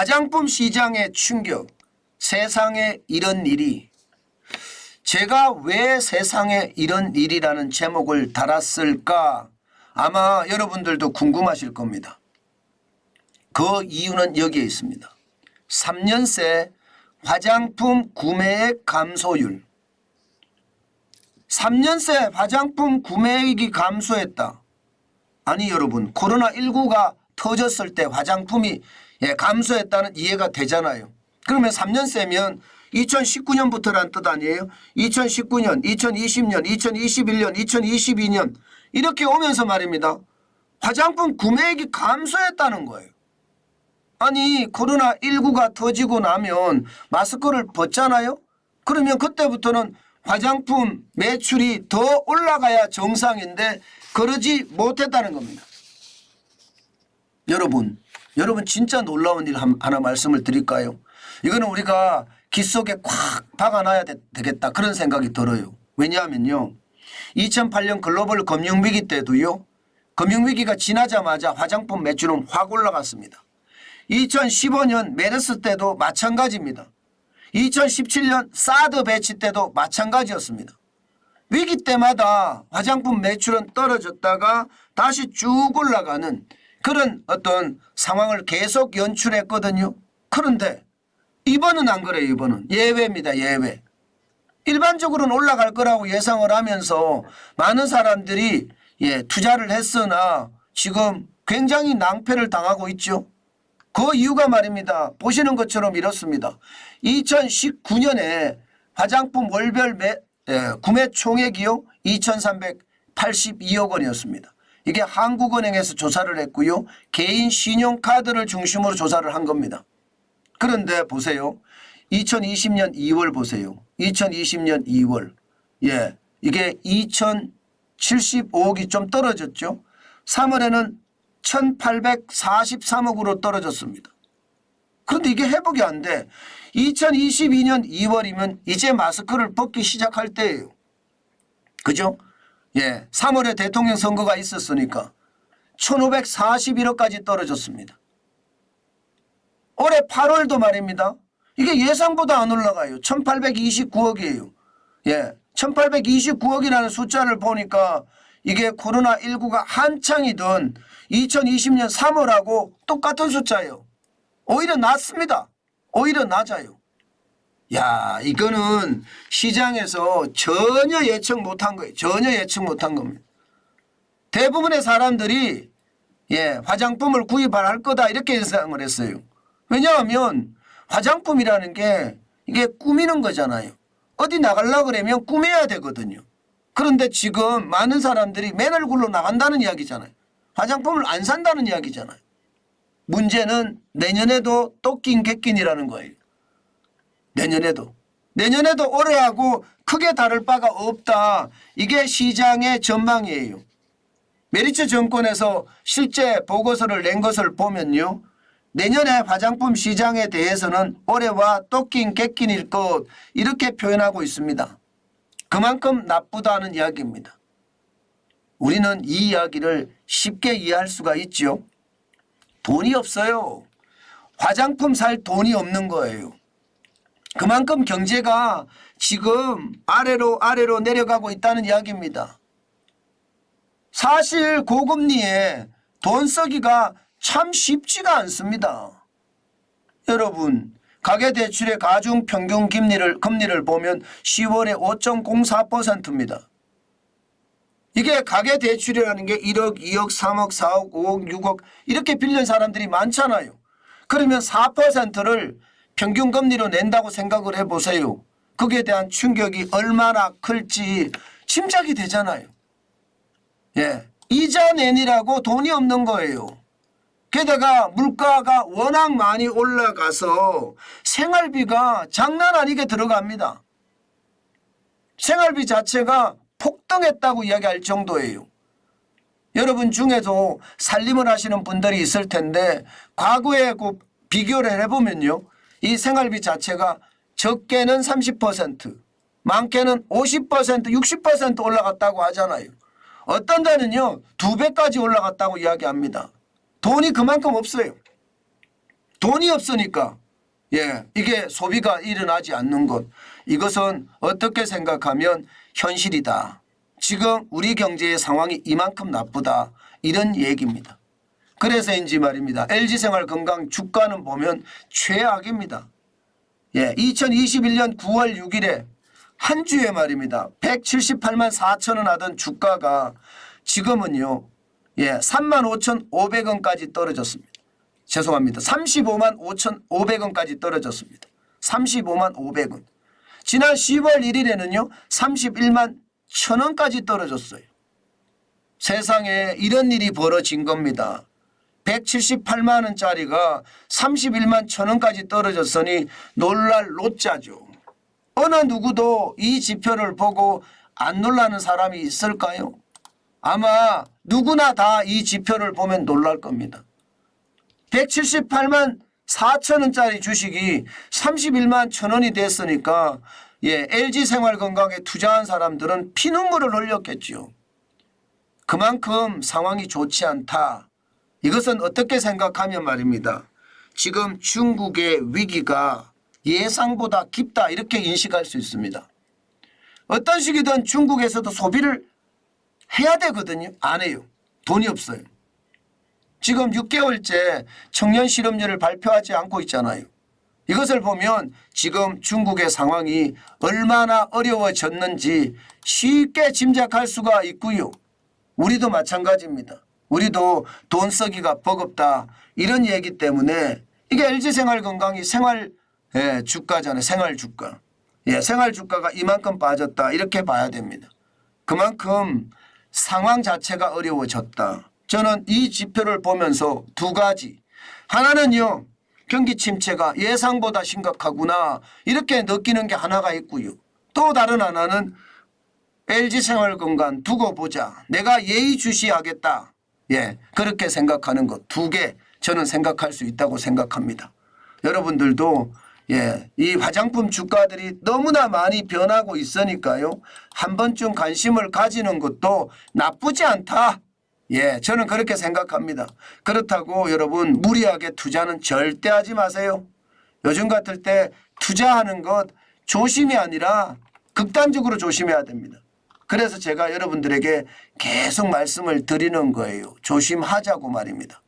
화장품 시장의 충격, 세상에 이런 일이. 제가 왜 세상에 이런 일이라는 제목을 달았을까? 아마 여러분들도 궁금하실 겁니다. 그 이유는 여기에 있습니다. 3년 새 화장품 구매액 감소율. 3년 새 화장품 구매액이 감소했다. 아니 여러분, 코로나19가 터졌을 때 화장품이 감소했다는 이해가 되잖아요. 그러면 3년 새면 2019년부터란 뜻 아니에요? 2019년, 2020년, 2021년, 2022년 이렇게 오면서 말입니다. 화장품 구매액이 감소했다는 거예요. 아니 코로나19가 터지고 나면 마스크를 벗잖아요. 그러면 그때부터는 화장품 매출이 더 올라가야 정상인데 그러지 못했다는 겁니다. 여러분 진짜 놀라운 일 하나 말씀을 드릴까요? 이거는 우리가 귀 속에 콱 박아놔야 되겠다 그런 생각이 들어요. 왜냐하면요. 2008년 글로벌 금융위기 때도요. 금융위기가 지나자마자 화장품 매출은 확 올라갔습니다. 2015년 메르스 때도 마찬가지입니다. 2017년 사드 배치 때도 마찬가지였습니다. 위기 때마다 화장품 매출은 떨어졌다가 다시 쭉 올라가는 그런 어떤 상황을 계속 연출했거든요. 그런데 이번은 안 그래요. 이번은 예외입니다. 예외. 일반적으로는 올라갈 거라고 예상을 하면서 많은 사람들이 투자를 했으나 지금 굉장히 낭패를 당하고 있죠. 그 이유가 말입니다. 보시는 것처럼 이렇습니다. 2019년에 화장품 월별 구매 총액이요 2,382억 원이었습니다. 이게 한국은행에서 조사를 했고요. 개인 신용카드를 중심으로 조사를 한 겁니다. 그런데 보세요. 2020년 2월 보세요. 2020년 2월. 이게 2,075억이 좀 떨어졌죠. 3월에는 1,843억으로 떨어졌습니다. 그런데 이게 회복이 안 돼. 2022년 2월이면 이제 마스크를 벗기 시작할 때예요. 그죠? 3월에 대통령 선거가 있었으니까 1,541억까지 떨어졌습니다. 올해 8월도 말입니다. 이게 예상보다 안 올라가요. 1,829억이에요. 1,829억이라는 숫자를 보니까 이게 코로나19가 한창이던 2020년 3월하고 똑같은 숫자예요. 오히려 낮습니다. 오히려 낮아요. 이거는 시장에서 전혀 예측 못한 거예요. 전혀 예측 못한 겁니다. 대부분의 사람들이 화장품을 구입할 거다 이렇게 예상을 했어요. 왜냐하면 화장품이라는 게 이게 꾸미는 거잖아요. 어디 나가려고 그러면 꾸며야 되거든요. 그런데 지금 많은 사람들이 맨 얼굴로 나간다는 이야기잖아요. 화장품을 안 산다는 이야기잖아요. 문제는 내년에도 또낀 객낀이라는 거예요. 내년에도 올해하고 크게 다를 바가 없다. 이게 시장의 전망이에요. 메리츠 정권에서 실제 보고서를 낸 것을 보면요. 내년에 화장품 시장에 대해서는 올해와 또낀 객낀일 것 이렇게 표현하고 있습니다. 그만큼 나쁘다는 이야기입니다. 우리는 이 이야기를 쉽게 이해할 수가 있죠. 돈이 없어요. 화장품 살 돈이 없는 거예요. 그만큼 경제가 지금 아래로 내려가고 있다는 이야기입니다. 사실 고금리에 돈 쓰기가 참 쉽지가 않습니다. 여러분 가계대출의 가중평균 금리를 보면 10월에 5.04%입니다. 이게 가계대출이라는 게 1억, 2억, 3억, 4억, 5억, 6억 이렇게 빌린 사람들이 많잖아요. 그러면 4%를 평균금리로 낸다고 생각을 해보세요. 거기에 대한 충격이 얼마나 클지 짐작이 되잖아요. 이자 내니라고 돈이 없는 거예요. 게다가 물가가 워낙 많이 올라가서 생활비가 장난 아니게 들어갑니다. 생활비 자체가 폭등했다고 이야기할 정도예요. 여러분 중에도 살림을 하시는 분들이 있을 텐데 과거에 비교를 해보면요. 이 생활비 자체가 적게는 30%, 많게는 50%, 60% 올라갔다고 하잖아요. 어떤 데는요 2배까지 올라갔다고 이야기합니다. 돈이 그만큼 없어요. 돈이 없으니까 이게 소비가 일어나지 않는 것. 이것은 어떻게 생각하면 현실이다. 지금 우리 경제의 상황이 이만큼 나쁘다. 이런 얘기입니다. 그래서인지 말입니다. LG생활건강 주가는 보면 최악입니다. 2021년 9월 6일에 한 주에 말입니다. 178만 4천 원 하던 주가가 지금은요. 35,500원까지 떨어졌습니다. 죄송합니다. 35만 5,500원까지 떨어졌습니다. 35만 500원. 지난 10월 1일에는요. 31만 1,000원까지 떨어졌어요. 세상에 이런 일이 벌어진 겁니다. 178만 원짜리가 31만 1,000원까지 떨어졌으니 놀랄 노짜죠. 어느 누구도 이 지표를 보고 안 놀라는 사람이 있을까요? 아마 누구나 다 이 지표를 보면 놀랄 겁니다. 178만 4천 원짜리 주식이 31만 1,000원이 됐으니까 LG생활건강에 투자한 사람들은 피눈물을 흘렸겠죠. 그만큼 상황이 좋지 않다. 이것은 어떻게 생각하면 말입니다. 지금 중국의 위기가 예상보다 깊다 이렇게 인식할 수 있습니다. 어떤 식이든 중국에서도 소비를 해야 되거든요. 안 해요. 돈이 없어요. 지금 6개월째 청년 실업률을 발표하지 않고 있잖아요. 이것을 보면 지금 중국의 상황이 얼마나 어려워졌는지 쉽게 짐작할 수가 있고요. 우리도 마찬가지입니다. 우리도 돈 쓰기가 버겁다 이런 얘기 때문에 이게 LG생활건강이 생활 주가잖아요. 생활주가. 생활주가가 이만큼 빠졌다 이렇게 봐야 됩니다. 그만큼 상황 자체가 어려워졌다. 저는 이 지표를 보면서 두 가지. 하나는요. 경기 침체가 예상보다 심각하구나 이렇게 느끼는 게 하나가 있고요. 또 다른 하나는 LG생활건강 두고 보자. 내가 예의주시하겠다. 그렇게 생각하는 것 두 개 저는 생각할 수 있다고 생각합니다. 여러분들도 이 화장품 주가들이 너무나 많이 변하고 있으니까요. 한 번쯤 관심을 가지는 것도 나쁘지 않다. 저는 그렇게 생각합니다. 그렇다고 여러분 무리하게 투자는 절대 하지 마세요. 요즘 같을 때 투자하는 것 조심이 아니라 극단적으로 조심해야 됩니다. 그래서 제가 여러분들에게 계속 말씀을 드리는 거예요. 조심하자고 말입니다.